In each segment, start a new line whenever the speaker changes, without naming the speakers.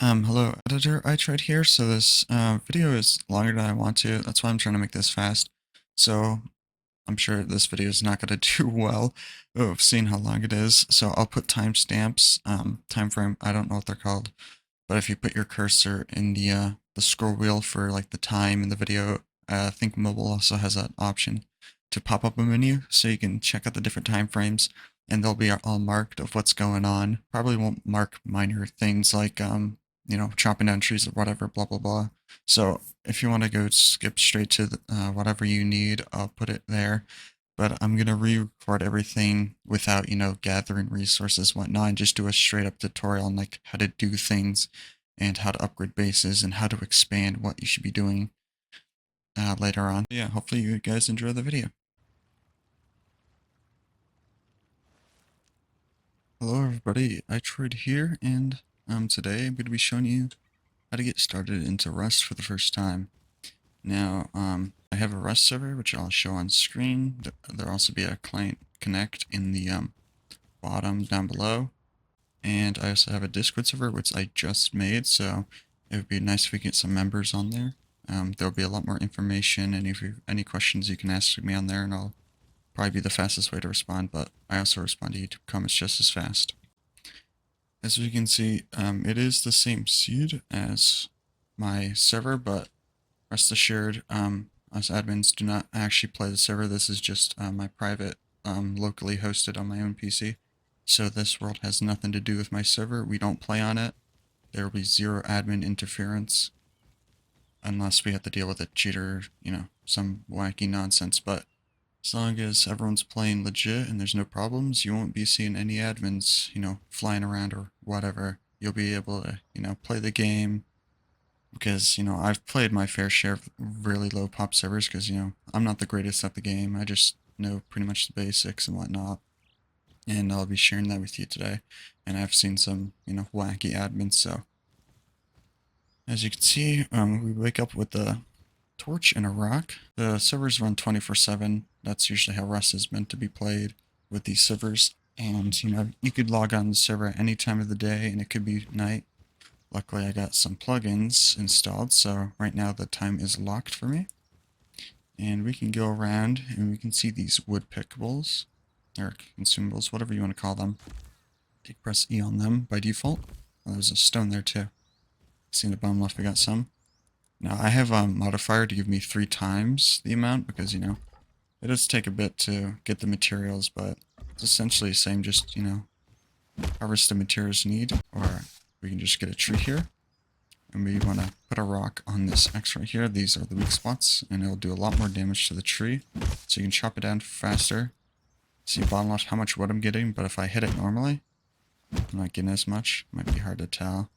Hello editor, I tried here, so this video is longer than I want to. That's why I'm trying to make this fast. So I'm sure this video is not going to do well of seeing how long it is. So I'll put timestamps, time frame, I don't know what they're called. But if you put your cursor in the scroll wheel for like the time in the video, I think mobile also has that option to pop up a menu so you can check out the different time frames and they'll be all marked of what's going on. Probably won't mark minor things like chopping down trees or whatever, blah blah blah. So if you want to go skip straight to whatever you need, I'll put it there. But I'm gonna re-record everything without, gathering resources, whatnot, and just do a straight up tutorial on like how to do things and how to upgrade bases and how to expand what you should be doing later on. Yeah, hopefully you guys enjoy the video. Hello everybody, I Troid here, and today I'm going to be showing you how to get started into Rust for the first time. Now, I have a Rust server which I'll show on screen. There'll also be a client.connect in the bottom down below. And I also have a Discord server which I just made, so it would be nice if we get some members on there. There'll be a lot more information, and if you have any questions you can ask me on there, and I'll probably be the fastest way to respond, but I also respond to YouTube comments just as fast. As you can see, it is the same seed as my server, but rest assured, us admins do not actually play the server. This is just my private, locally hosted on my own PC. So this world has nothing to do with my server. We don't play on it. There will be zero admin interference unless we have to deal with a cheater, some wacky nonsense. But as long as everyone's playing legit and there's no problems, you won't be seeing any admins, flying around or whatever. You'll be able to, play the game because, I've played my fair share of really low pop servers because, I'm not the greatest at the game. I just know pretty much the basics and whatnot. And I'll be sharing that with you today. And I've seen some, wacky admins, so. As you can see, we wake up with a torch and a rock. The servers run 24/7. That's usually how Rust is meant to be played with these servers. And, you could log on the server at any time of the day, and it could be night. Luckily, I got some plugins installed, so right now the time is locked for me. And we can go around, and we can see these wood pickables, or consumables, whatever you want to call them. You press E on them by default. Oh, there's a stone there too. See in the bottom left, we got some. Now, I have a modifier to give me 3 times the amount because, it does take a bit to get the materials, but it's essentially the same, just, harvest the materials you need, or we can just get a tree here. And we want to put a rock on this X right here. These are the weak spots, and it'll do a lot more damage to the tree. So you can chop it down faster. See bottom left how much wood I'm getting, but if I hit it normally, I'm not getting as much. Might be hard to tell.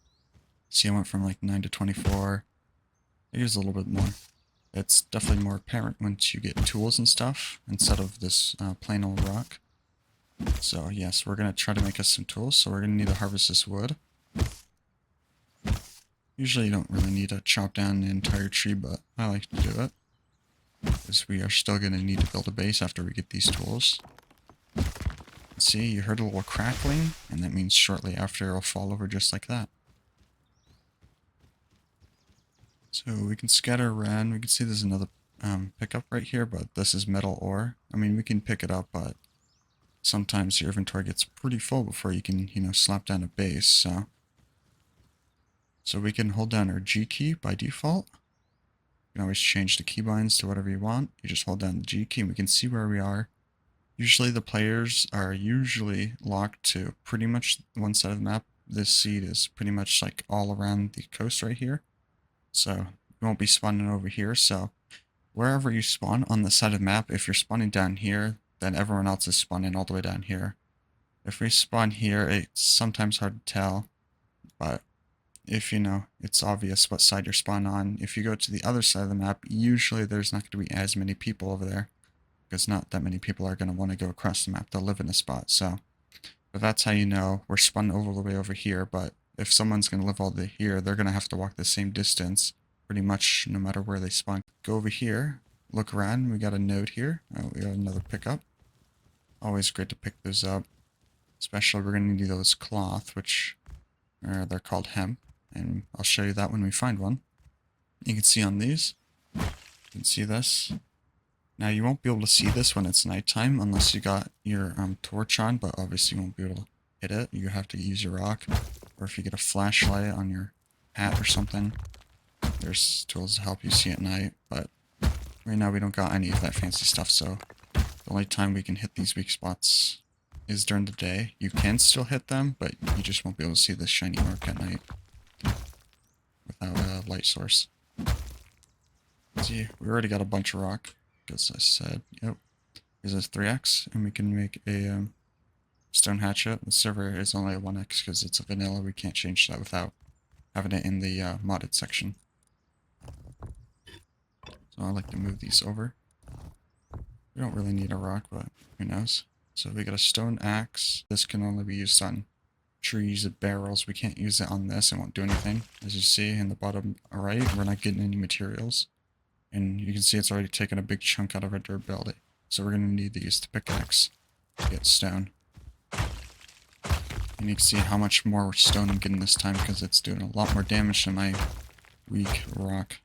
See, I went from like 9 to 24. Here's a little bit more. It's definitely more apparent once you get tools and stuff instead of this plain old rock. So yes, we're going to try to make us some tools. So we're going to need to harvest this wood. Usually you don't really need to chop down the entire tree, but I like to do it. Because we are still going to need to build a base after we get these tools. See, you heard a little crackling, and that means shortly after it'll fall over just like that. So we can scatter around. We can see there's another pickup right here, but this is metal ore. I mean, we can pick it up, but sometimes your inventory gets pretty full before you can, slap down a base. So we can hold down our G key by default. You can always change the keybinds to whatever you want. You just hold down the G key and we can see where we are. Usually the players are usually locked to pretty much one side of the map. This seed is pretty much like all around the coast right here. So you won't be spawning over here. So wherever you spawn on the side of the map, if you're spawning down here, then everyone else is spawning all the way down here. If we spawn here, it's sometimes hard to tell, but if it's obvious what side you're spawned on. If you go to the other side of the map, usually there's not going to be as many people over there, because not that many people are going to want to go across the map. They'll live in a spot, so. But that's how you know we're spun over the way over here, but if someone's going to live all the way here, they're going to have to walk the same distance, pretty much no matter where they spawn. Go over here, look around, we got a node here. Oh, we got another pickup. Always great to pick those up. Especially we're going to need those cloth, which they're called hemp. and I'll show you that when we find one. You can see on these, you can see this. Now you won't be able to see this when it's nighttime unless you got your torch on, but obviously you won't be able to hit it. You have to use your rock, or if you get a flashlight on your hat or something, there's tools to help you see at night, but right now we don't got any of that fancy stuff, so the only time we can hit these weak spots is during the day. You can still hit them, but you just won't be able to see this shiny mark at night without a light source. See, we already got a bunch of rock, because I said, yep, here's a 3x, and we can make a stone hatchet. The server is only a 1x because it's a vanilla. We can't change that without having it in the modded section. So I like to move these over. We don't really need a rock, but who knows. So we got a stone axe. This can only be used on trees and barrels. We can't use it on this. It won't do anything. As you see in the bottom right, we're not getting any materials. And you can see it's already taken a big chunk out of our durability. So we're going to need to use the pickaxe to get stone. And you can see how much more stone I'm getting this time because it's doing a lot more damage than my weak rock.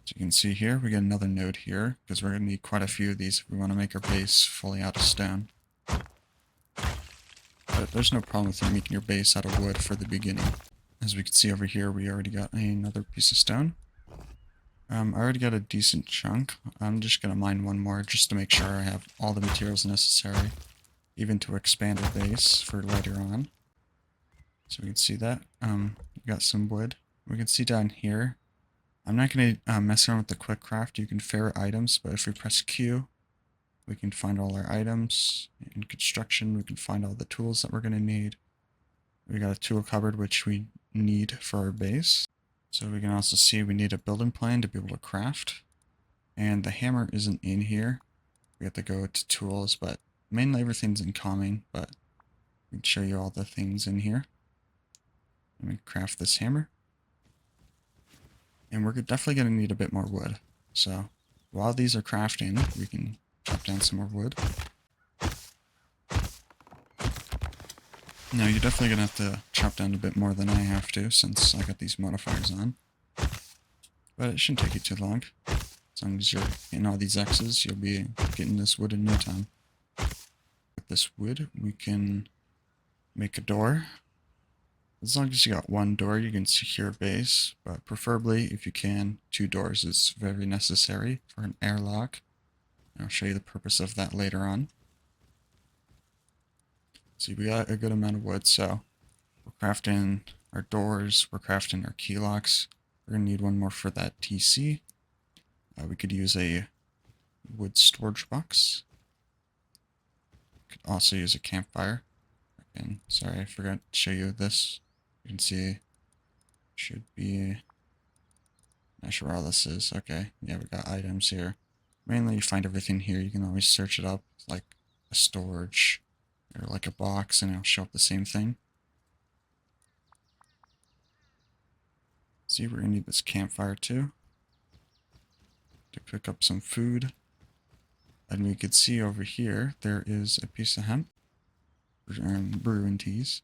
So you can see here, we get another node here, because we're going to need quite a few of these if we want to make our base fully out of stone. But there's no problem with making your base out of wood for the beginning. As we can see over here, we already got another piece of stone. I already got a decent chunk. I'm just going to mine one more just to make sure I have all the materials necessary, even to expand our base for later on. So we can see that. We got some wood. We can see down here, I'm not going to mess around with the quick craft. You can ferret items, but if we press Q, we can find all our items. In construction, we can find all the tools that we're going to need. We got a tool cupboard, which we need for our base. So we can also see we need a building plan to be able to craft. And the hammer isn't in here. We have to go to tools, but mainly everything's in common, but we can show you all the things in here. And we craft this hammer. And we're definitely going to need a bit more wood. So while these are crafting, we can chop down some more wood. Now you're definitely going to have to chop down a bit more than I have to since I got these modifiers on. But it shouldn't take you too long. As long as you're getting all these X's, you'll be getting this wood in no time. With this wood, we can make a door. As long as you got one door, you can secure a base, but preferably, if you can, 2 doors is very necessary for an airlock. I'll show you the purpose of that later on. See, we got a good amount of wood, so we're crafting our doors, we're crafting our key locks. We're going to need one more for that TC. We could use a wood storage box. We could also use a campfire. Again, sorry, I forgot to show you this. You can see, should be, not sure where all this is. Okay, yeah, we got items here. Mainly you find everything here. You can always search it up, like a storage or like a box, and it'll show up the same thing. See, we're gonna need this campfire too to cook up some food. And we could see over here, there is a piece of hemp, brewing teas.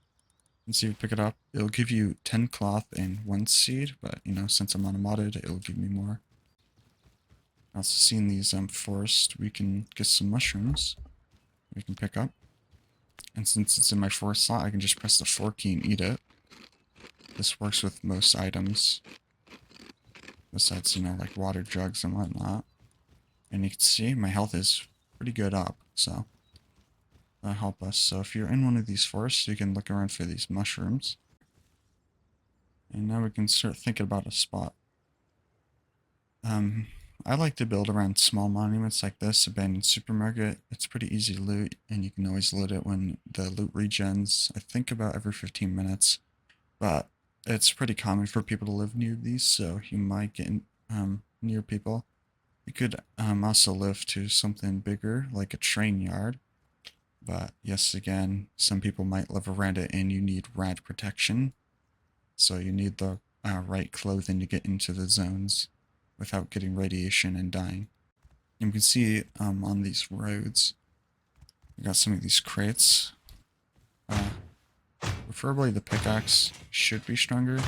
And see if you pick it up, it'll give you 10 cloth and 1 seed, but you know, since I'm unmodded, it'll give me more. Also seeing these forests, we can get some mushrooms we can pick up. And since it's in my forest slot, I can just press the 4 key and eat it. This works with most items. Besides, you know, like water jugs and whatnot. And you can see my health is pretty good up, so that'll help us. So if you're in one of these forests, you can look around for these mushrooms. And now we can start thinking about a spot. I like to build around small monuments like this, abandoned supermarket. It's pretty easy to loot, and you can always loot it when the loot regens, I think about every 15 minutes. But it's pretty common for people to live near these, so you might get near people. You could also live to something bigger, like a train yard. But yes, again, some people might live around it, and you need rad protection. So you need the right clothing to get into the zones without getting radiation and dying. You can see on these roads, we got some of these crates. Preferably the pickaxe should be stronger.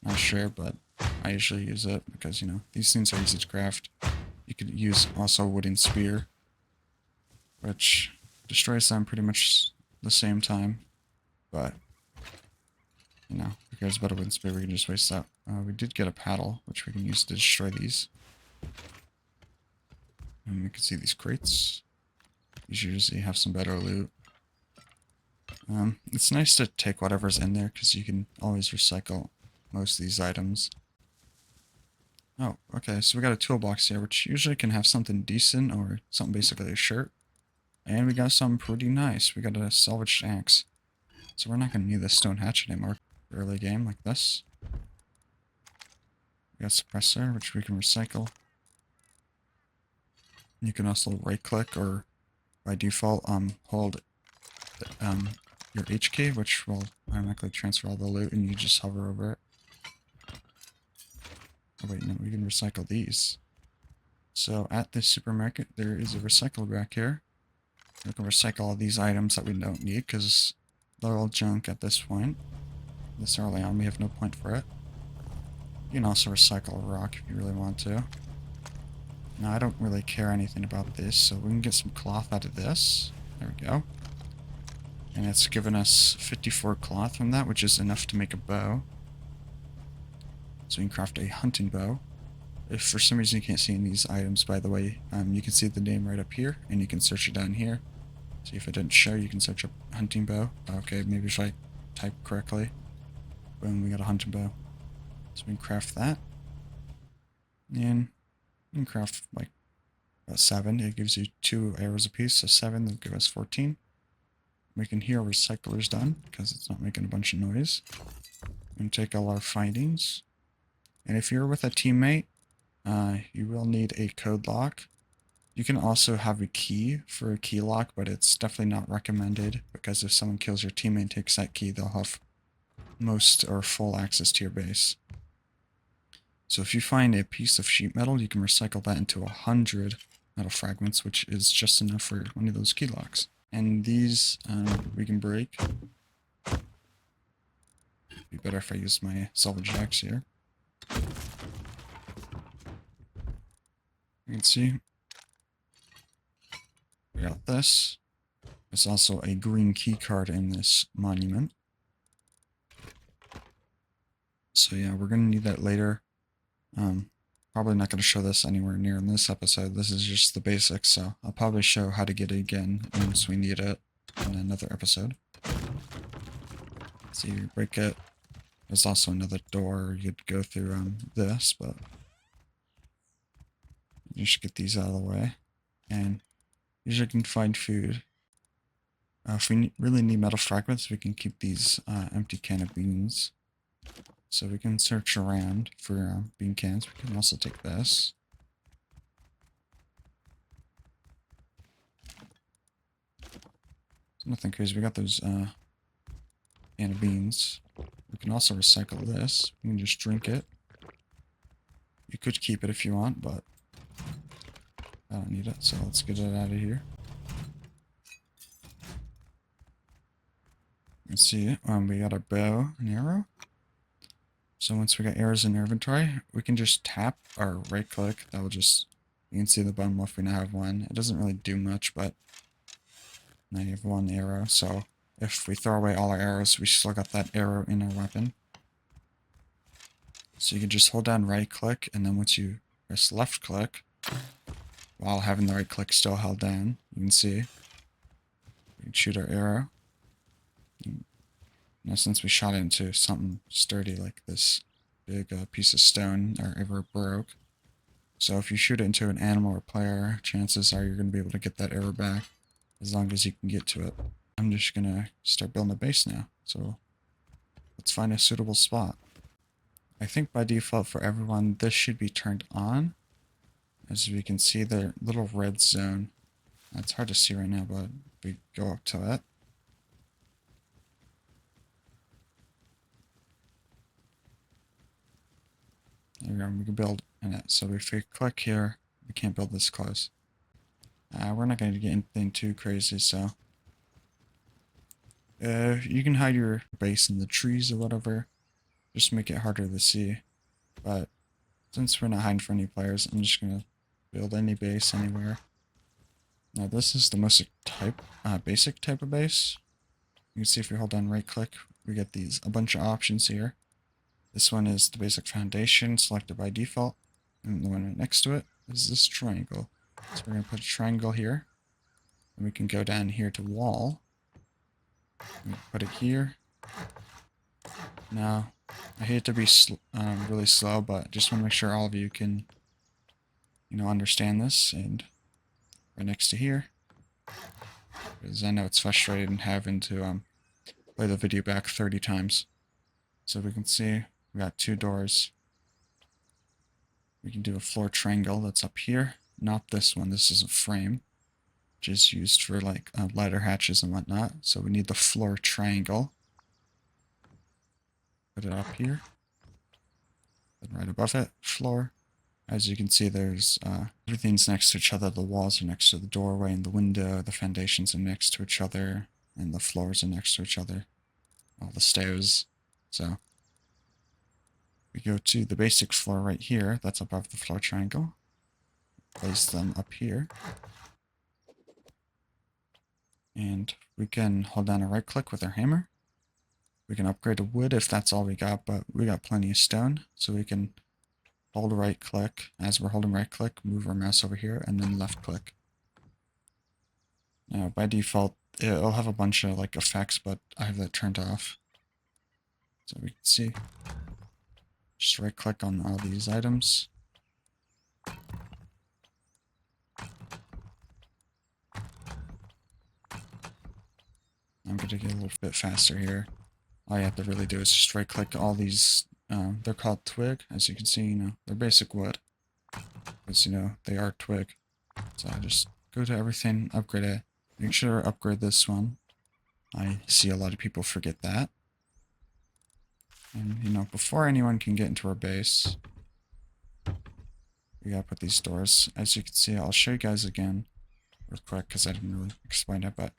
Not sure, but I usually use it because, you know, these things are easy to craft. You could use also a wooden spear, which destroys them pretty much the same time. But, you know, who cares about a wooden spear? We can just waste that. We did get a paddle, which we can use to destroy these. And we can see these crates. These usually have some better loot. It's nice to take whatever's in there because you can always recycle most of these items. Oh, okay, so we got a toolbox here, which usually can have something decent or something basically a shirt. And we got something pretty nice. We got a salvaged axe. So we're not going to need this stone hatchet anymore. Early game like this. We got suppressor, which we can recycle. You can also right click or by default hold your H key, which will automatically transfer all the loot, and you just hover over it. Oh wait, no, we can recycle these. So at this supermarket, there is a recycle rack here. We can recycle all these items that we don't need because they're all junk at this point. This early on, we have no point for it. You can also recycle a rock if you really want to. Now, I don't really care anything about this, so we can get some cloth out of this. There we go. And it's given us 54 cloth from that, which is enough to make a bow. So we can craft a hunting bow. If for some reason you can't see any of these items, by the way, you can see the name right up here, and you can search it down here. See if it didn't show, you can search up hunting bow. Okay, maybe if I type correctly. Boom, we got a hunting bow. So we can craft that. And we can craft like about 7. It gives you 2 arrows apiece, so 7 will give us 14. We can hear recycler's done because it's not making a bunch of noise. And take all our findings. And if you're with a teammate, you will need a code lock. You can also have a key for a key lock, but it's definitely not recommended because if someone kills your teammate and takes that key, they'll have most or full access to your base. So if you find a piece of sheet metal, you can recycle that into 100 metal fragments, which is just enough for one of those key locks. And these we can break. It'd be better if I use my salvage axe here. You can see we got this. There's also a green key card in this monument. So yeah, we're going to need that later. Probably not going to show this anywhere near in this episode. This is just the basics, so I'll probably show how to get it again once we need it in another episode. So you break it. There's also another door you could go through this, but you should get these out of the way. And usually you can find food. If we really need metal fragments, we can keep these empty can of beans. So we can search around for bean cans. We can also take this. It's nothing crazy. We got those can of beans. We can also recycle this. We can just drink it. You could keep it if you want, but I don't need it. So let's get it out of here. Let's see. We got our bow and arrow. So once we got arrows in our inventory, we can just tap or right click. That will just, you can see the button if we now have one. It doesn't really do much, but now you have 1 arrow. So if we throw away all our arrows, we still got that arrow in our weapon. So you can just hold down right click, and then once you press left click, while having the right click still held down, you can see we can shoot our arrow. Now, since we shot it into something sturdy like this big piece of stone, our arrow broke. So if you shoot it into an animal or player, chances are you're going to be able to get that arrow back as long as you can get to it. I'm just going to start building a base now. So let's find a suitable spot. I think by default for everyone, this should be turned on. As we can see, the little red zone. It's hard to see right now, but we go up to it. There we go, we can build in it. So if we click here, we can't build this close. We're not going to get anything too crazy, so You can hide your base in the trees or whatever, just to make it harder to see. But since we're not hiding for any players, I'm just gonna build any base anywhere. Now this is the most basic type of base. You can see if you hold down right click, we get a bunch of options here. This one is the basic foundation selected by default, and the one right next to it is this triangle. So we're gonna put a triangle here, and we can go down here to wall. And put it here. Now, I hate to be really slow, but just want to make sure all of you can, understand this. And right next to here, because I know it's frustrating having to play the video back 30 times. So we can see we got 2 doors. We can do a floor triangle that's up here. Not this one. This is a frame, which is used for like ladder hatches and whatnot. So we need the floor triangle. Put it up here. And right above it, floor. As you can see, there's everything's next to each other. The walls are next to the doorway and the window. The foundations are next to each other, and the floors are next to each other. All the stairs. So we go to the basic floor right here. That's above the floor triangle. Place them up here. And we can hold down a right click with our hammer. We can upgrade to wood if that's all we got, but we got plenty of stone. So we can hold right click. As we're holding right click, move our mouse over here, and then left click. Now, by default, it'll have a bunch of like effects, but I have that turned off. So we can see. Just right click on all these items. I'm going to get a little bit faster here. All you have to really do is just right click all these. They're called twig. As you can see, they're basic wood. Because, they are twig. So I just go to everything, upgrade it. Make sure to upgrade this one. I see a lot of people forget that. And, before anyone can get into our base, we gotta put these doors. As you can see, I'll show you guys again real quick because I didn't really explain it, but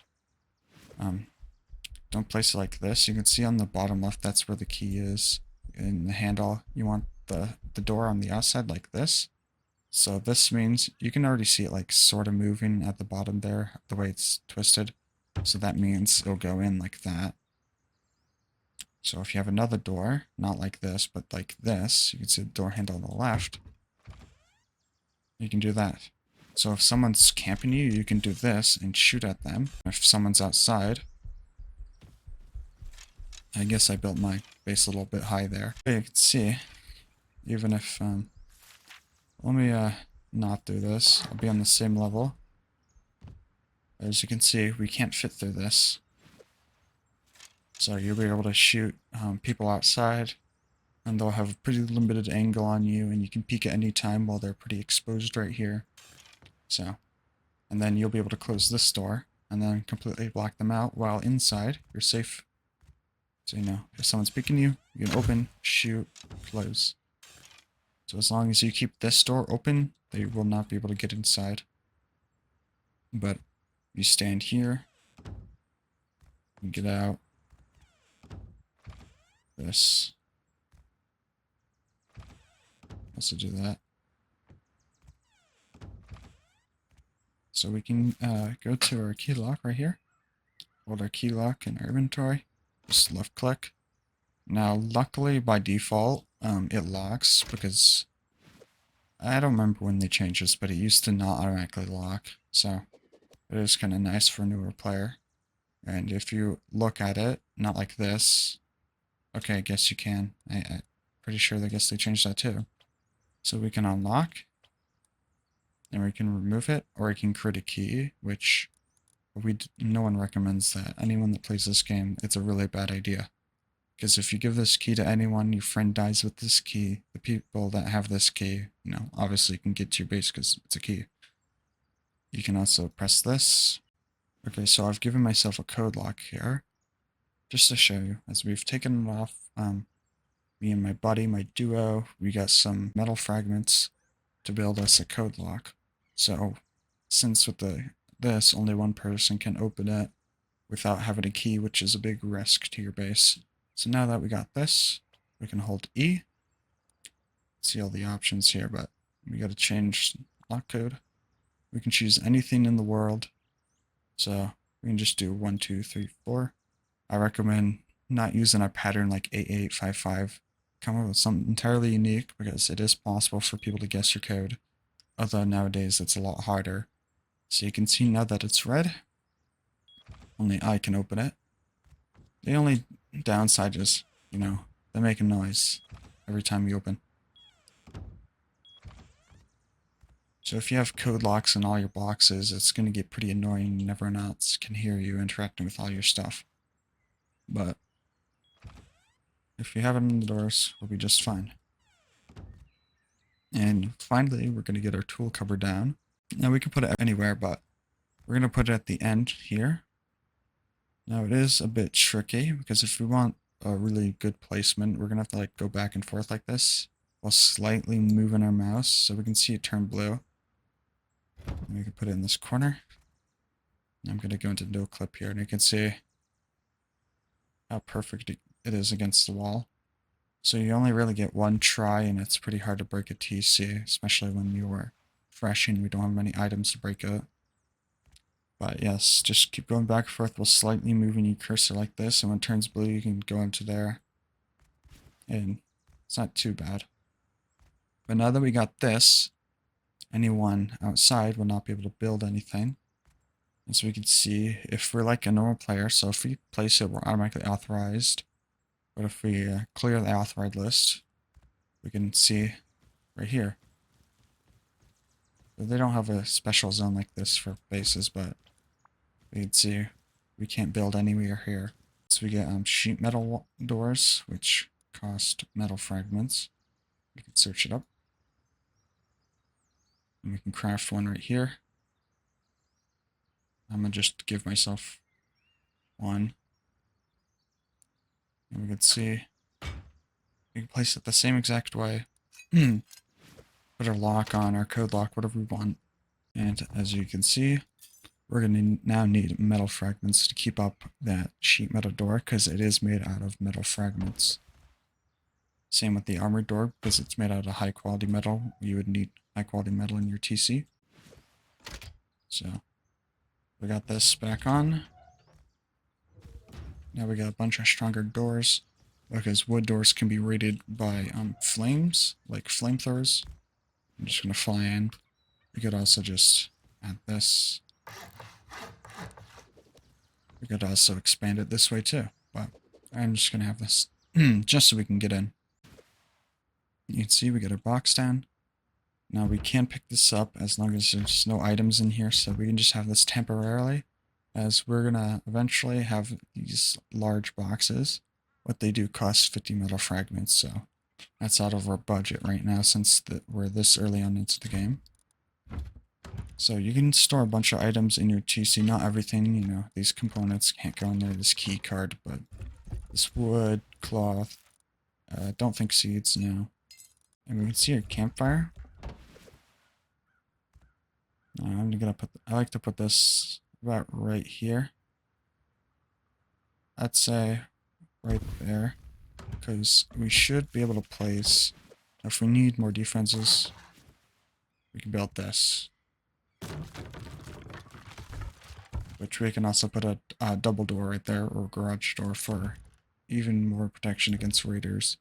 don't place it like this. You can see on the bottom left, that's where the key is. In the handle, you want the door on the outside like this. So this means you can already see it like sort of moving at the bottom there, the way it's twisted. So that means it'll go in like that. So if you have another door, not like this, but like this, you can see the door handle on the left. You can do that. So if someone's camping you, you can do this and shoot at them. If someone's outside, I guess I built my base a little bit high there. But you can see, even if, let me not do this. I'll be on the same level. As you can see, we can't fit through this. So you'll be able to shoot people outside, and they'll have a pretty limited angle on you, and you can peek at any time while they're pretty exposed right here. So, and then you'll be able to close this door, and then completely block them out, while inside, you're safe. So, if someone's peeking you, you can open, shoot, close. So as long as you keep this door open, they will not be able to get inside. But you stand here, and get out. This. Also do that. So we can go to our key lock right here. Hold our key lock in our inventory. Just left click. Now, luckily by default, it locks because I don't remember when they changed this, but it used to not automatically lock. So it is kind of nice for a newer player. And if you look at it, not like this. Okay, I guess you can. I'm pretty sure I guess they changed that too. So we can unlock, and we can remove it, or we can create a key, which no one recommends that. Anyone that plays this game, it's a really bad idea. Because if you give this key to anyone, your friend dies with this key. The people that have this key, obviously can get to your base because it's a key. You can also press this. Okay, so I've given myself a code lock here. Just to show you, as we've taken it off, me and my buddy, my duo, we got some metal fragments to build us a code lock. So, since with this, only one person can open it, without having a key, which is a big risk to your base. So now that we got this, we can hold E. See all the options here, but we got to change lock code. We can choose anything in the world. So we can just do 1, 2, 3, 4. I recommend not using a pattern like 8855. Come up with something entirely unique because it is possible for people to guess your code. Although nowadays it's a lot harder. So you can see now that it's red. Only I can open it. The only downside is, they make a noise every time you open. So if you have code locks in all your boxes, it's going to get pretty annoying and everyone else can hear you interacting with all your stuff. But if you have it in the doors, we'll be just fine. And finally, we're going to get our tool cover down. Now we can put it anywhere, but we're going to put it at the end here. Now it is a bit tricky because if we want a really good placement, we're going to have to like go back and forth like this while slightly moving our mouse so we can see it turn blue. And we can put it in this corner. I'm going to go into no clip here and you can see how perfect it is against the wall. So you only really get one try and it's pretty hard to break a TC, especially when you are fresh and we don't have many items to break it. But yes, just keep going back and forth while slightly moving your cursor like this, and when it turns blue you can go into there. And it's not too bad. But now that we got this, anyone outside will not be able to build anything. And so we can see if we're like a normal player, so if we place it, we're automatically authorized. But if we clear the authorized list, we can see right here. They don't have a special zone like this for bases, but we can see we can't build anywhere here. So we get sheet metal doors, which cost metal fragments. We can search it up. And we can craft one right here. I'm going to just give myself one. And we can see we can place it the same exact way. Put our lock on, our code lock, whatever we want. And as you can see, we're going to now need metal fragments to keep up that sheet metal door because it is made out of metal fragments. Same with the armored door, because it's made out of high quality metal. You would need high quality metal in your TC. So we got this back on. Now we got a bunch of stronger doors because wood doors can be rated by flames, like flamethrowers. I'm just going to fly in. We could also just add this. We could also expand it this way too, but I'm just going to have this just so we can get in. You can see we get our box down. Now we can pick this up as long as there's no items in here, so we can just have this temporarily, as we're going to eventually have these large boxes. What they do costs 50 metal fragments, so that's out of our budget right now since we're this early on into the game. So you can store a bunch of items in your TC, not everything, these components can't go in there, this key card, but this wood, cloth, don't think seeds, no. And we can see a campfire. I'm gonna I like to put this about right here. I'd say right there, because we should be able to place, if we need more defenses, we can build this. Which we can also put a double door right there, or garage door for even more protection against raiders.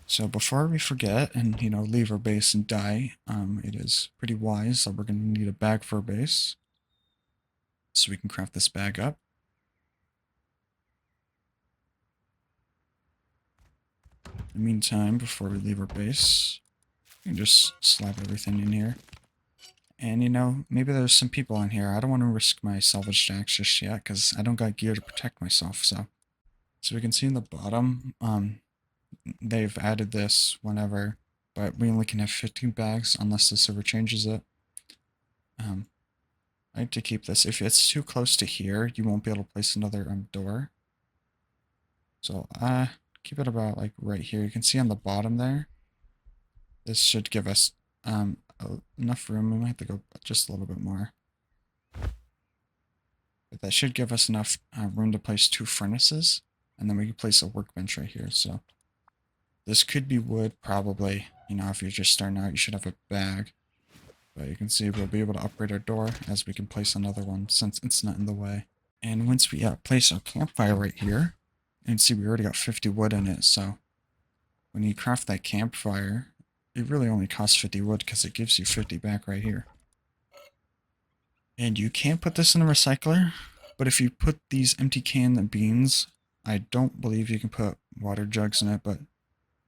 So before we forget and, leave our base and die, it is pretty wise that we're going to need a bag for a base. So we can craft this bag up. In the meantime, before we leave our base, we can just slap everything in here. And, maybe there's some people in here. I don't want to risk my salvage stacks just yet, because I don't got gear to protect myself, so we can see in the bottom, they've added this whenever, but we only can have 15 bags unless the server changes it. I like to keep this. If it's too close to here, you won't be able to place another door. So keep it about like right here. You can see on the bottom there. This should give us enough room. We might have to go just a little bit more. But that should give us enough room to place 2 furnaces, and then we can place a workbench right here. So this could be wood, probably. You know, if you're just starting out, you should have a bag. But you can see we'll be able to upgrade our door as we can place another one since it's not in the way. And once we place our campfire right here, and see we already got 50 wood in it, so when you craft that campfire, it really only costs 50 wood because it gives you 50 back right here. And you can put this in a recycler, but if you put these empty canned beans, I don't believe you can put water jugs in it, but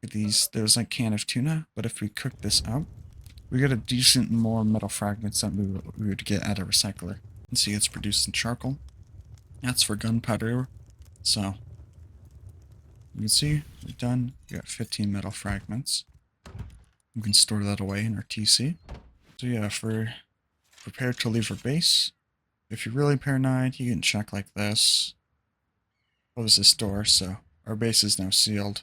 there's like a can of tuna, but if we cook this up, we get a decent more metal fragments than we would get at a recycler. And see it's produced in charcoal. That's for gunpowder. So you can see we're done. We got 15 metal fragments. We can store that away in our TC. So yeah, for prepared to leave our base. If you're really paranoid, you can check like this. Close this door, so our base is now sealed.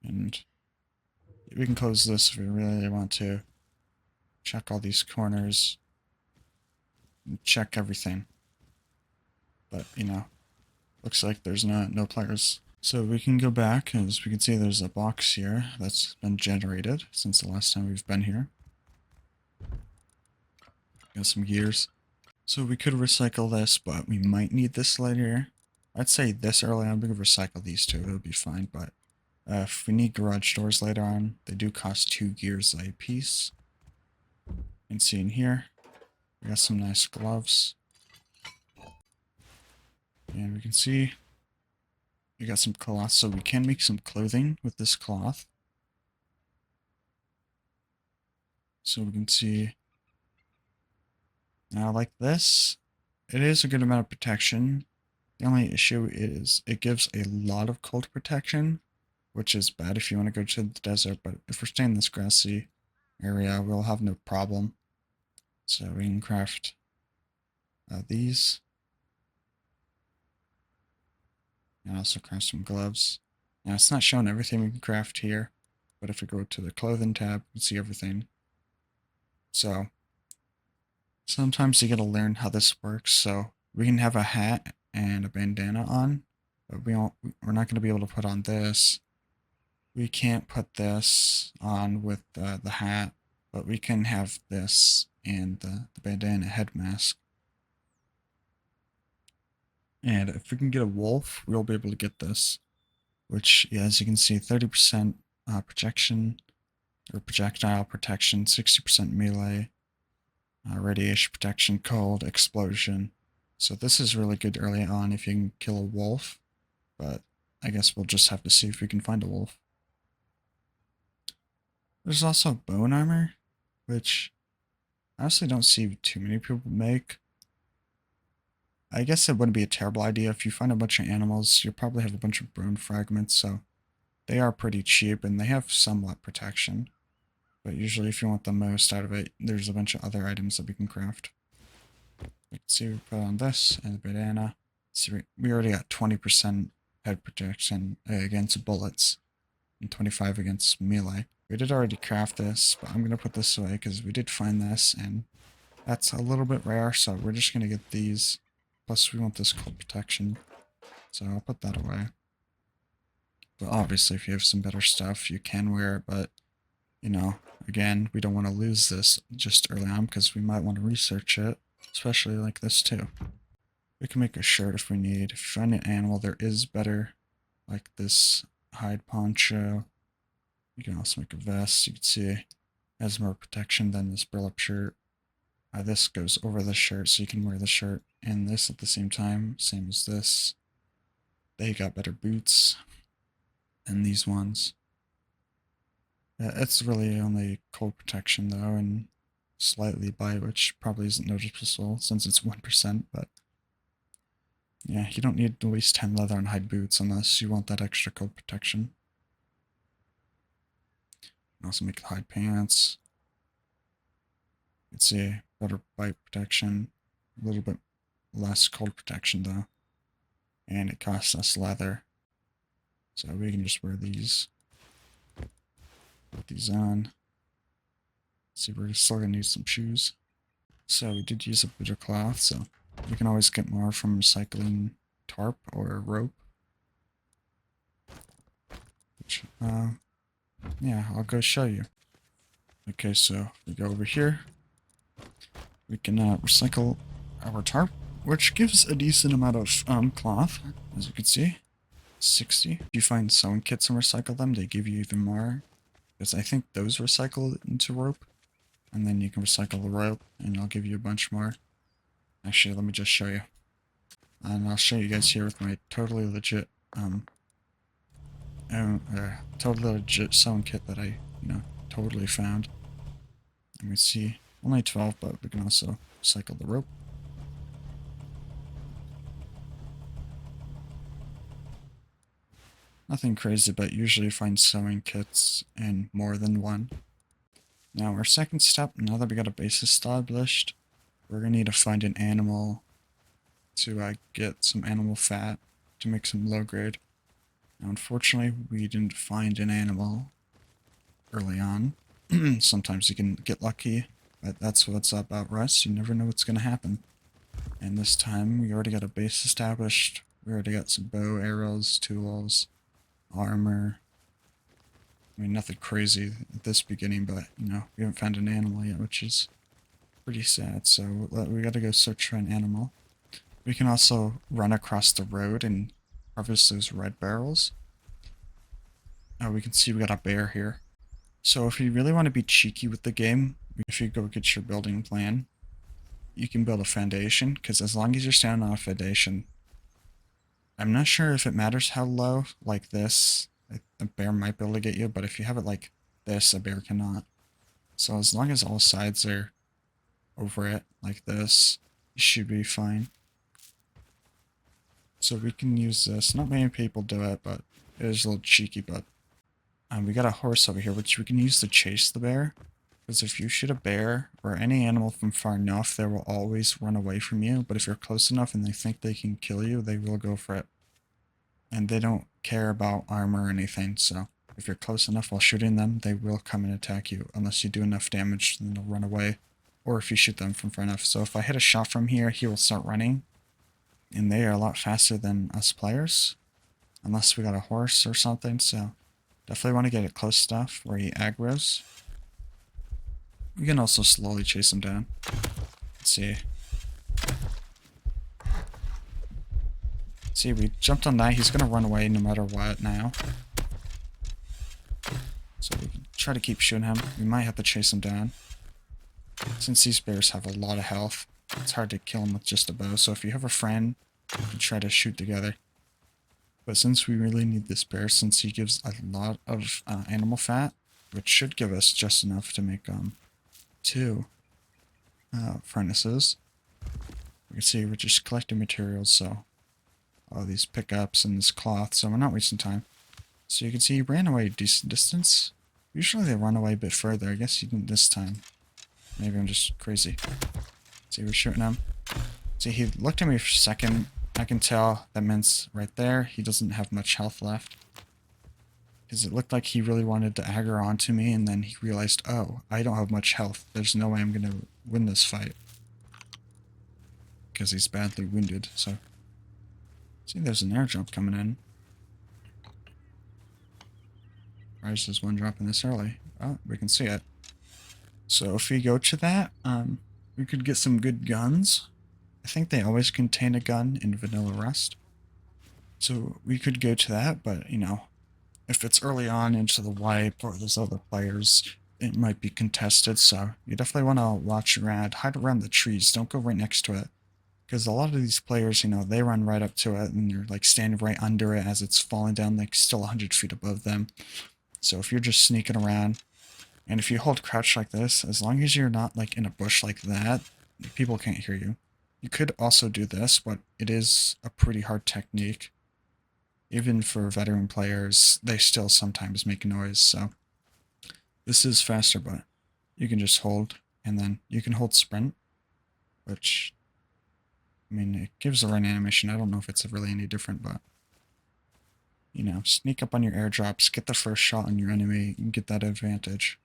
And we can close this if we really want to. Check all these corners. Check everything. But, you know, looks like there's no players. So we can go back, as we can see there's a box here that's been generated since the last time we've been here. Got some gears. So we could recycle this, but we might need this later. I'd say this early on, we could recycle these two, it'll be fine, but if we need garage doors later on, they do cost 2 gears a piece. And see in here, we got some nice gloves. And we can see we got some cloth, so we can make some clothing with this cloth. So we can see now like this, it is a good amount of protection. The only issue is it gives a lot of cold protection, which is bad if you want to go to the desert, but if we're staying in this grassy area, we'll have no problem. So we can craft these. And also craft some gloves. Now it's not showing everything we can craft here, but if we go to the clothing tab, you can see everything. So sometimes you gotta learn how this works. So we can have a hat and a bandana on, but we're not gonna be able to put on this. We can't put this on with the hat, but we can have this and the bandana head mask. And if we can get a wolf, we'll be able to get this, which, yeah, as you can see, 30% projection or projectile protection, 60% melee, radiation protection, cold, explosion. So this is really good early on if you can kill a wolf, but I guess we'll just have to see if we can find a wolf. There's also bone armor, which I honestly don't see too many people make. I guess it wouldn't be a terrible idea. If you find a bunch of animals, you'll probably have a bunch of bone fragments, so they are pretty cheap and they have somewhat protection. But usually if you want the most out of it, there's a bunch of other items that we can craft. You can see we put on this and the bandana. See, we already got 20% head protection against bullets and 25 against melee. We did already craft this, but I'm going to put this away because we did find this and that's a little bit rare, so we're just going to get these. Plus we want this cold protection, so I'll put that away. But obviously if you have some better stuff, you can wear it, but you know, again, we don't want to lose this just early on because we might want to research it, especially like this too. We can make a shirt if we need. If you find an animal there is better, like this hide poncho. You can also make a vest. You can see it has more protection than this burlap shirt. This goes over the shirt, so you can wear the shirt and this at the same time, same as this. They got better boots than these ones. It's really only cold protection though, and slightly bite, which probably isn't noticeable since it's 1%, but yeah, you don't need at least 10 leather and hide boots unless you want that extra cold protection. You can also make hide pants. You can see better bite protection, a little bit less cold protection though, and it costs us leather. So we can just wear these. Put these on. See, we're still gonna need some shoes. So we did use a bit of cloth, so You can always get more from recycling tarp or rope. Which, yeah, I'll go show you. Okay, so we go over here. We can recycle our tarp, which gives a decent amount of cloth, as you can see. 60. If you find sewing kits and recycle them, they give you even more. Because I think those recycle into rope. And then you can recycle the rope, and I'll give you a bunch more. Actually, let me just show you. And I'll show you guys here with my totally legit, totally legit sewing kit that I, totally found. Let me see. Only 12, but we can also recycle the rope. Nothing crazy, but usually find sewing kits in more than one. Now our second step, now that we got a base established, we're going to need to find an animal to get some animal fat to make some low grade. Now unfortunately we didn't find an animal early on. Sometimes you can get lucky, but that's what's up about Rust, you never know what's going to happen. And this time we already got a base established, we already got some bow, arrows, tools, armor. I mean, nothing crazy at this beginning, but, we haven't found an animal yet, which is pretty sad, so we gotta go search for an animal. We can also run across the road and harvest those red barrels. We can see we got a bear here. So if you really want to be cheeky with the game, if you go get your building plan, you can build a foundation, because as long as you're standing on a foundation, I'm not sure if it matters how low, like this, a bear might be able to get you, but if you have it like this, a bear cannot. So as long as all sides are over it, like this, you should be fine. So we can use this. Not many people do it, but it is a little cheeky, but we got a horse over here, which we can use to chase the bear. Because if you shoot a bear or any animal from far enough, they will always run away from you. But if you're close enough and they think they can kill you, they will go for it. And they don't care about armor or anything, so if you're close enough while shooting them, they will come and attack you, unless you do enough damage, then they'll run away, or if you shoot them from far enough. So if I hit a shot from here, he will start running, and they are a lot faster than us players, unless we got a horse or something, so definitely want to get it close enough where he aggroes. We can also slowly chase him down. Let's see. See, we jumped on that. He's going to run away no matter what now. So we can try to keep shooting him. We might have to chase him down. Since these bears have a lot of health, it's hard to kill him with just a bow. So if you have a friend, you can try to shoot together. But since we really need this bear, since he gives a lot of animal fat, which should give us just enough to make 2 furnaces. We can see we're just collecting materials, so all these pickups and this cloth, so we're not wasting time. So you can see he ran away a decent distance. Usually they run away a bit further. I guess he didn't this time. Maybe I'm just crazy. See, we're shooting him. See, he looked at me for a second. I can tell that means right there he doesn't have much health left. Because it looked like he really wanted to aggro onto me, and then he realized, oh, I don't have much health. There's no way I'm going to win this fight. Because he's badly wounded, so... See, there's an airdrop coming in. Why is this one dropping this early? Oh, we can see it. So if we go to that, we could get some good guns. I think they always contain a gun in Vanilla Rust. So we could go to that, but, if it's early on into the wipe or there's other players, it might be contested, so you definitely want to watch around, hide around the trees, don't go right next to it. Because a lot of these players, they run right up to it and you're like standing right under it as it's falling down, like still 100 feet above them. So if you're just sneaking around, and if you hold crouch like this, as long as you're not like in a bush like that, people can't hear you. You could also do this, but it is a pretty hard technique. Even for veteran players, they still sometimes make noise, so this is faster, but you can just hold, and then you can hold sprint, which, I mean, it gives a run animation. I don't know if it's really any different, but, sneak up on your airdrops, get the first shot on your enemy, and get that advantage.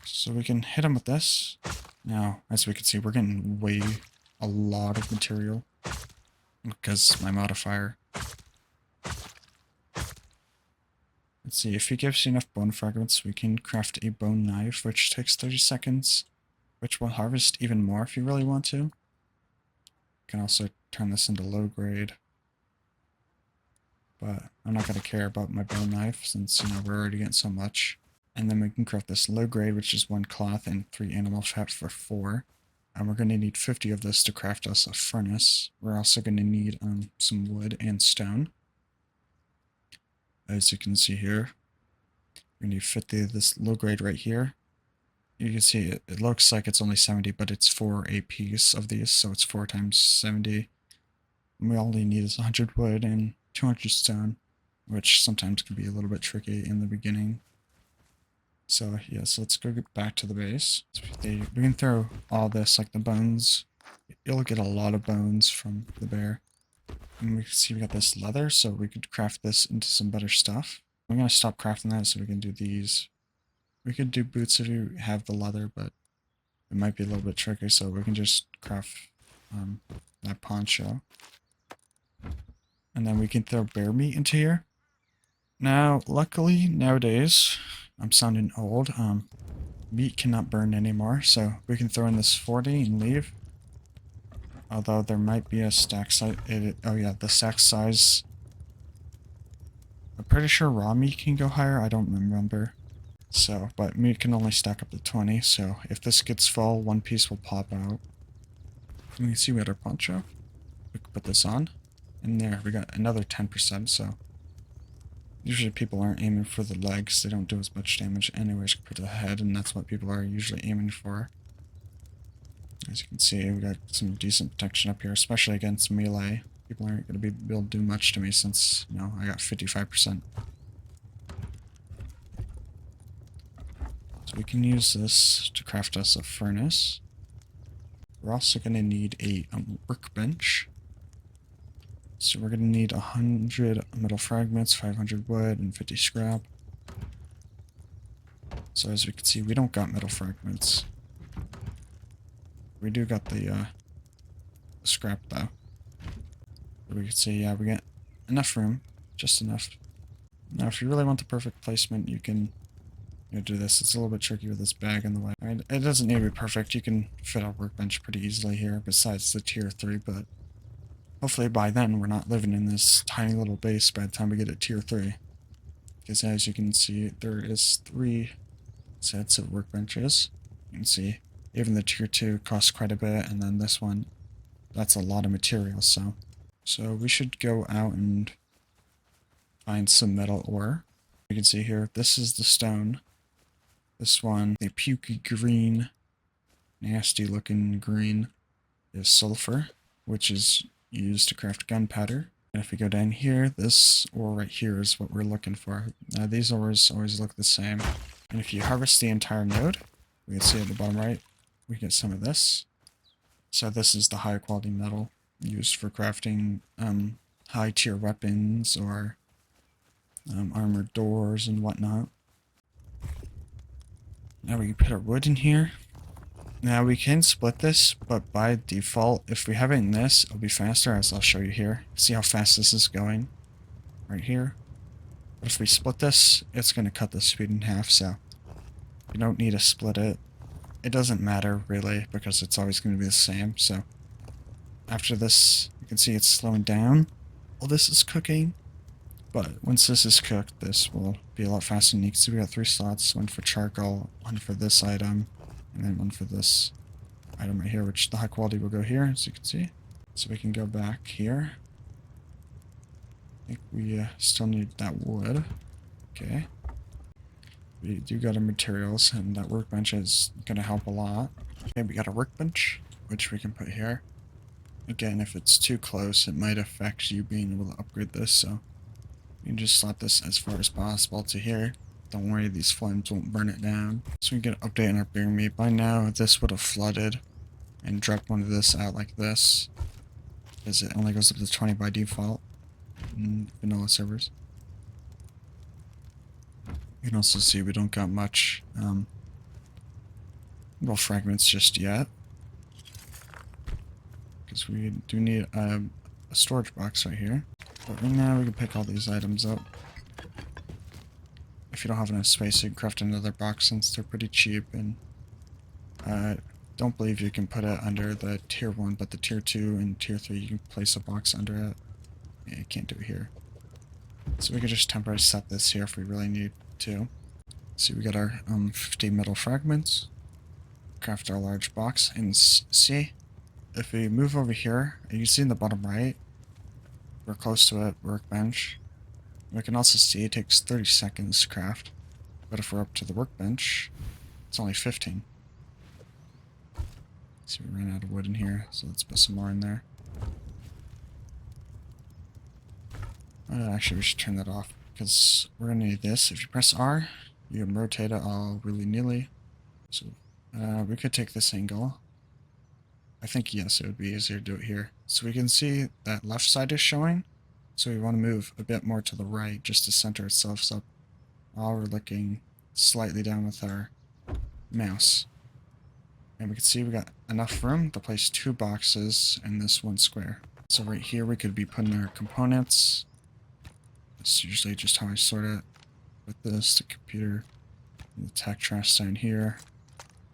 So we can hit him with this. Now, as we can see, we're getting a lot of material because my modifier. Let's see, if he gives you enough bone fragments, we can craft a bone knife, which takes 30 seconds, which will harvest even more if you really want to. You can also turn this into low grade, but I'm not going to care about my bone knife since, we're already getting so much. And then we can craft this low grade, which is 1 cloth and 3 animal fat for 4. And we're going to need 50 of this to craft us a furnace. We're also going to need some wood and stone. As you can see here, we need 50 of this low grade right here. You can see it looks like it's only 70, but it's 4 a piece of these, so it's 4 times 70. And we only need is 100 wood and 200 stone, which sometimes can be a little bit tricky in the beginning. So yeah, so let's go get back to the base. So we can throw all this, like the bones. You'll get a lot of bones from the bear. And we can see we got this leather, so we could craft this into some better stuff. I'm gonna stop crafting that so we can do these. We could do boots if you have the leather, but it might be a little bit tricky, so we can just craft that poncho. And then we can throw bear meat into here. Now, luckily, nowadays, I'm sounding old, meat cannot burn anymore, so we can throw in this 40 and leave. Although there might be a stack size. Oh yeah, the stack size. I'm pretty sure raw meat can go higher. I don't remember. So, but meat can only stack up to 20. So if this gets full, one piece will pop out. You can see we had our poncho. We can put this on. And there, we got another 10%. So usually people aren't aiming for the legs. They don't do as much damage anyways compared to the head. And that's what people are usually aiming for. As you can see, we got some decent protection up here, especially against melee. People aren't going to be able to do much to me since, I got 55%. So we can use this to craft us a furnace. We're also going to need a workbench. So we're going to need 100 metal fragments, 500 wood, and 50 scrap. So as we can see, we don't got metal fragments. We do got the scrap though. But we can see, yeah, we got enough room, just enough. Now, if you really want the perfect placement, you can do this. It's a little bit tricky with this bag in the way. It doesn't need to be perfect. You can fit a workbench pretty easily here, besides the tier 3, but hopefully by then we're not living in this tiny little base by the time we get to tier 3. Because as you can see, there is 3 sets of workbenches. You can see even the tier 2 costs quite a bit, and then this one, that's a lot of materials, so we should go out and find some metal ore. You can see here, this is the stone. This one, the pukey green, nasty looking green, is sulfur, which is used to craft gunpowder. And if we go down here, this ore right here is what we're looking for. Now these ores always look the same. And if you harvest the entire node, we can see at the bottom right, we get some of this. So this is the high quality metal used for crafting high tier weapons or armored doors and whatnot. Now we can put our wood in here. Now we can split this, but by default, if we have it in this, it'll be faster, as I'll show you here. See how fast this is going? Right here. But if we split this, it's going to cut the speed in half, so you don't need to split it. It doesn't matter, really, because it's always going to be the same, so after this, you can see it's slowing down while this is cooking. But once this is cooked, this will be a lot faster. And you can see we got 3 slots, 1 for charcoal, 1 for this item, and then 1 for this item right here, which the high quality will go here, as you can see. So we can go back here. I think we still need that wood. Okay. We do got our materials, and that workbench is going to help a lot. Okay, we got a workbench, which we can put here. Again, if it's too close, it might affect you being able to upgrade this, so you can just slot this as far as possible to here. Don't worry, these flames won't burn it down. So we get an update on our bear meat. By now, this would have flooded and dropped one of this out like this, because it only goes up to 20 by default in vanilla servers. You can also see we don't got much metal fragments just yet, because we do need a storage box right here. But right now we can pick all these items up. If you don't have enough space, you can craft another box since they're pretty cheap, and I don't believe you can put it under the tier 1, but the tier 2 and tier 3 you can place a box under it. Yeah, you can't do it here. So we could just temporarily set this here if we really need to. See, we got our 50 metal fragments. Craft our large box, and see, if we move over here, you can see in the bottom right, we're close to a workbench. We can also see it takes 30 seconds to craft, but if we're up to the workbench, it's only 15. So we ran out of wood in here, so let's put some more in there. Actually, we should turn that off, because we're going to need this. If you press R, you can rotate it all willy-nilly. So we could take this angle. I think, yes, it would be easier to do it here. So we can see that left side is showing. So we want to move a bit more to the right just to center itself up while we're looking slightly down with our mouse. And we can see we got enough room to place 2 boxes in this 1 square. So right here we could be putting our components. That's usually just how I sort it. With this, the computer, and the tech trash down here.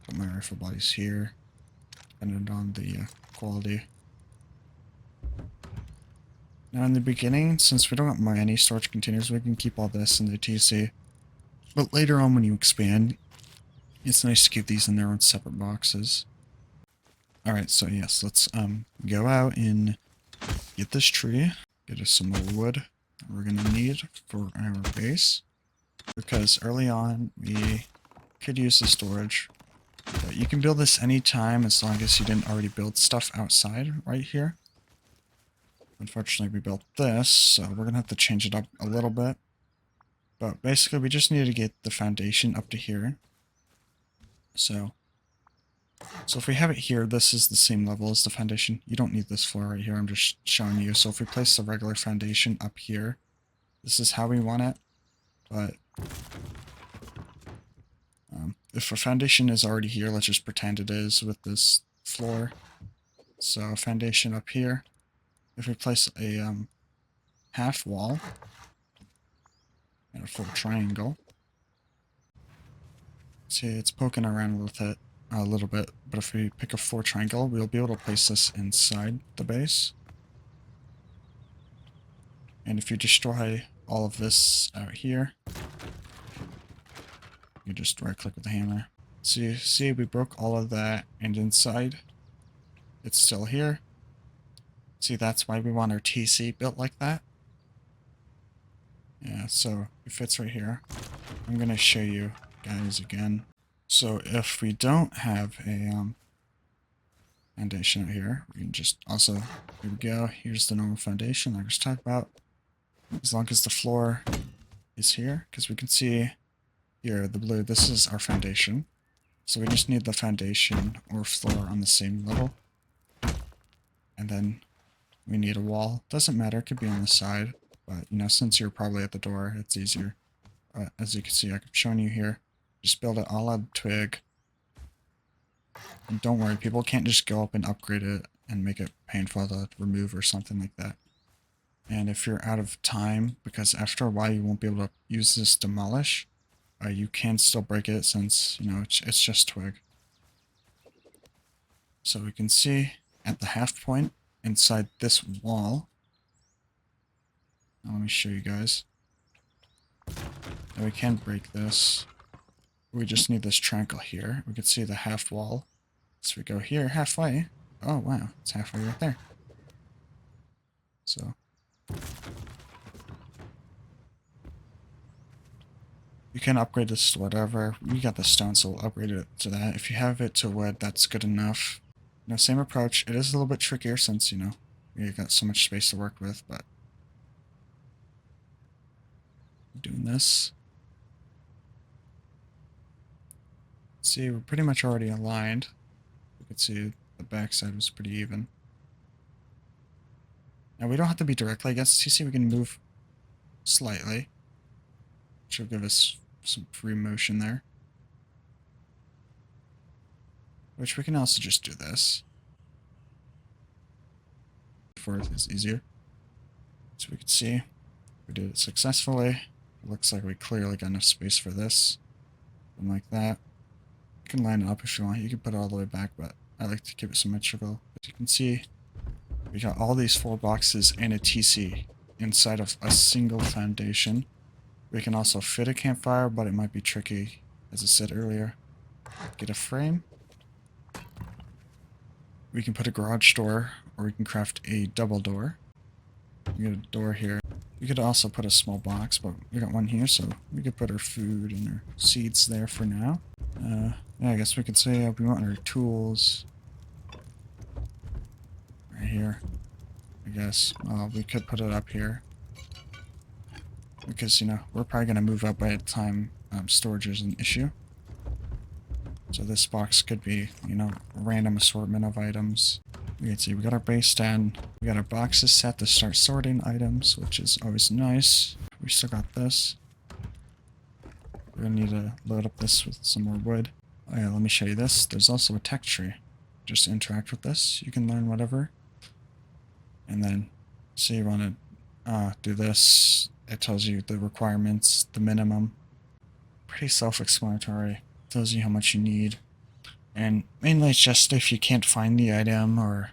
Put my rifle bodies here, depending on the quality. Now in the beginning, since we don't have any storage containers, we can keep all this in the TC. But later on when you expand, it's nice to keep these in their own separate boxes. Alright, so yes, let's go out and get this tree, get us some more wood that we're gonna need for our base. Because early on we could use the storage. But you can build this anytime as long as you didn't already build stuff outside right here. Unfortunately, we built this, so we're going to have to change it up a little bit. But basically, we just need to get the foundation up to here. So if we have it here, this is the same level as the foundation. You don't need this floor right here, I'm just showing you. So if we place the regular foundation up here, this is how we want it. But if a foundation is already here, let's just pretend it is with this floor. So foundation up here. If we place a half wall and a full triangle, see it's poking around with it a little bit, but if we pick a 4 triangle, we'll be able to place this inside the base. And if you destroy all of this out here, you just right click with the hammer. So you see we broke all of that, and inside it's still here. See, that's why we want our TC built like that. Yeah, so it fits right here. I'm going to show you guys again. So if we don't have a foundation out here, we can just also, here we go, here's the normal foundation I was talking about. As long as the floor is here, because we can see here, the blue, this is our foundation. So we just need the foundation or floor on the same level. And then we need a wall. Doesn't matter, it could be on the side. But, you know, since you're probably at the door, it's easier. As you can see, I'm showing you here. Just build it all out of twig. And don't worry, people can't just go up and upgrade it and make it painful to remove or something like that. And if you're out of time, because after a while you won't be able to use this demolish, you can still break it since, you know, it's just twig. So we can see at the half point inside this wall. Now let me show you guys. Now we can break this. We just need this triangle here. We can see the half wall. So we go here halfway. Oh wow, it's halfway right there. So you can upgrade this to whatever. We got the stone, so we'll upgrade it to that. If you have it to wood, that's good enough. You know, same approach. It is a little bit trickier since, you know, we got so much space to work with, but doing this. See, we're pretty much already aligned. You can see the backside was pretty even. Now we don't have to be directly against the TC, we can move slightly, which will give us some free motion there. which we can also just do this. Fourth is easier. So we can see we did it successfully. It looks like we clearly got enough space for this. Something like that. You can line it up if you want. You can put it all the way back, but I like to keep it symmetrical. As you can see, we got all these 4 boxes and a TC inside of a single foundation. We can also fit a campfire, but it might be tricky, as I said earlier. Get a frame. We can put a garage door, or we can craft a double door. We get a door here. We could also put a small box, but we got one here, so we could put our food and our seeds there for now. Yeah, I guess we could say we want our tools right here. I guess we could put it up here because, you know, we're probably going to move up by the time storage is an issue. So this box could be, you know, a random assortment of items. We can see we got our base down. We got our boxes set to start sorting items, which is always nice. We still got this. We're gonna need to load up this with some more wood. Oh yeah, let me show you this. There's also a tech tree. Just interact with this. You can learn whatever. And then, say you want to do this. It tells you the requirements, the minimum. Pretty self-explanatory. Tells you how much you need. And mainly it's just if you can't find the item, or,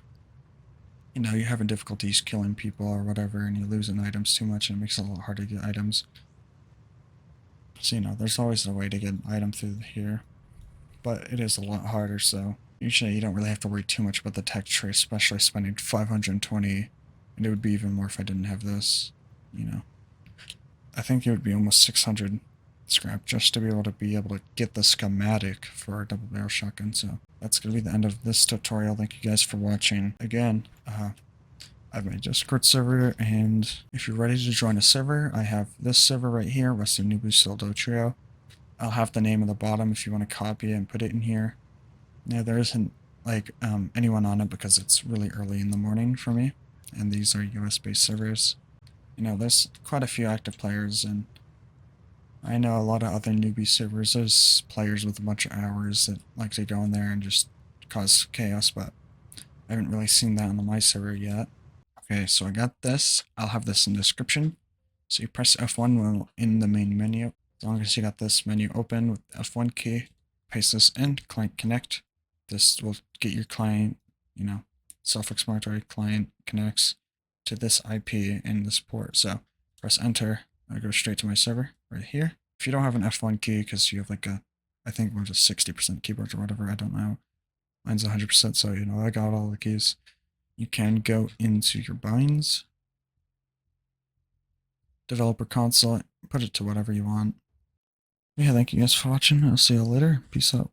you know, you're having difficulties killing people or whatever, and you're losing items too much, and it makes it a lot harder to get items. So, you know, there's always a way to get an item through here. But it is a lot harder, so usually you don't really have to worry too much about the tech tree, especially spending 520, and it would be even more if I didn't have this, you know. I think it would be almost 600 scrap just to be able to get the schematic for a double barrel shotgun. So that's going to be the end of this tutorial. Thank you guys for watching. Again, I have my Discord server, and if you're ready to join a server, I have this server right here, Western Newbies Sildo Trio. I'll have the name at the bottom if you want to copy it and put it in here. Now there isn't like anyone on it because it's really early in the morning for me, and these are US-based servers. You know, there's quite a few active players, and I know a lot of other newbie servers. There's players with a bunch of hours that like to go in there and just cause chaos, but I haven't really seen that on my server yet. Okay, so I got this. I'll have this in the description. So you press F1 while in the main menu. As long as you got this menu open with the F1 key, paste this in, client.connect. This will get your client, you know, self-explanatory. Client connects to this IP and this port. So press enter. I go straight to my server right here. If you don't have an F1 key because you have like a, I think we're just 60% keyboard or whatever, I don't know. Mine's 100%, so you know, I got all the keys. You can go into your binds, developer console, put it to whatever you want. Yeah, thank you guys for watching. I'll see you later. Peace out.